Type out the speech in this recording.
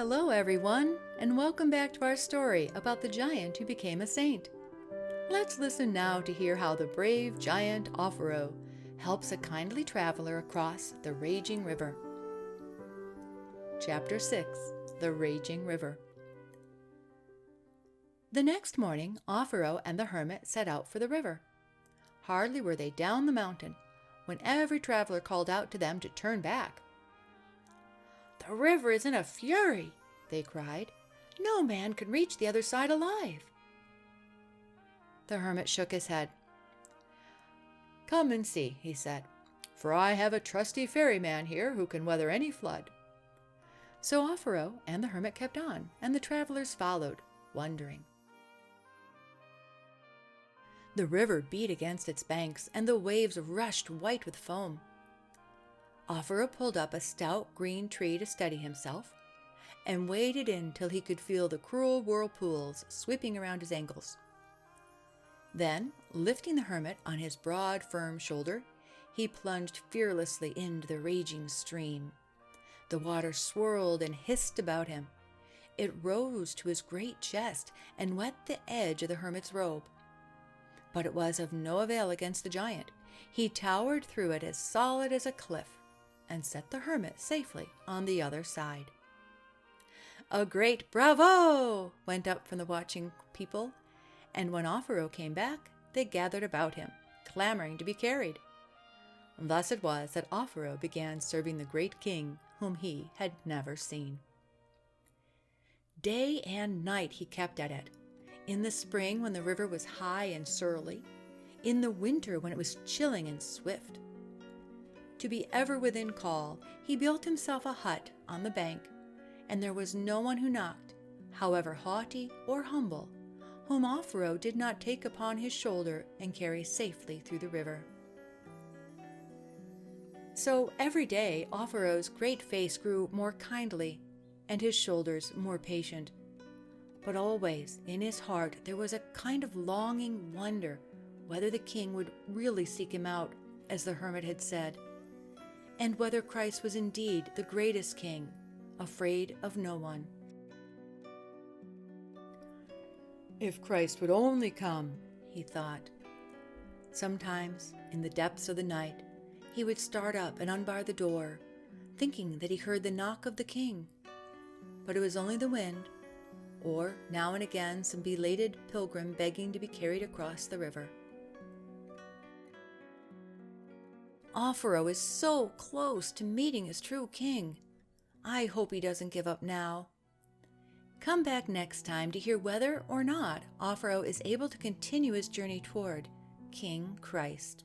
Hello everyone, and welcome back to our story about the giant who became a saint. Let's listen now to hear how the brave giant Offero helps a kindly traveler across the raging river. Chapter 6. The Raging River. The next morning, Offero and the hermit set out for the river. Hardly were they down the mountain when every traveler called out to them to turn back. "The river is in a fury," they cried. "No man can reach the other side alive." The hermit shook his head. "Come and see," he said, "for I have a trusty ferryman here who can weather any flood." So Offero and the hermit kept on, and the travelers followed, wondering. The river beat against its banks, and the waves rushed white with foam. Offero pulled up a stout green tree to steady himself, and waded in till he could feel the cruel whirlpools sweeping around his ankles. Then, lifting the hermit on his broad, firm shoulder, he plunged fearlessly into the raging stream. The water swirled and hissed about him. It rose to his great chest and wet the edge of the hermit's robe. But it was of no avail against the giant. He towered through it as solid as a cliff, and set the hermit safely on the other side. A great bravo went up from the watching people, and when Offero came back, they gathered about him, clamoring to be carried. Thus it was that Offero began serving the great king whom he had never seen. Day and night he kept at it, in the spring when the river was high and surly, in the winter when it was chilling and swift. To be ever within call, he built himself a hut on the bank, and there was no one who knocked, however haughty or humble, whom Offero did not take upon his shoulder and carry safely through the river. So every day Offero's great face grew more kindly, and his shoulders more patient. But always in his heart there was a kind of longing wonder whether the king would really seek him out, as the hermit had said, and whether Christ was indeed the greatest king, afraid of no one. If Christ would only come, he thought. Sometimes, in the depths of the night, he would start up and unbar the door, thinking that he heard the knock of the king. But it was only the wind, or now and again some belated pilgrim begging to be carried across the river. Offero is so close to meeting his true king. I hope he doesn't give up now. Come back next time to hear whether or not Offero is able to continue his journey toward King Christ.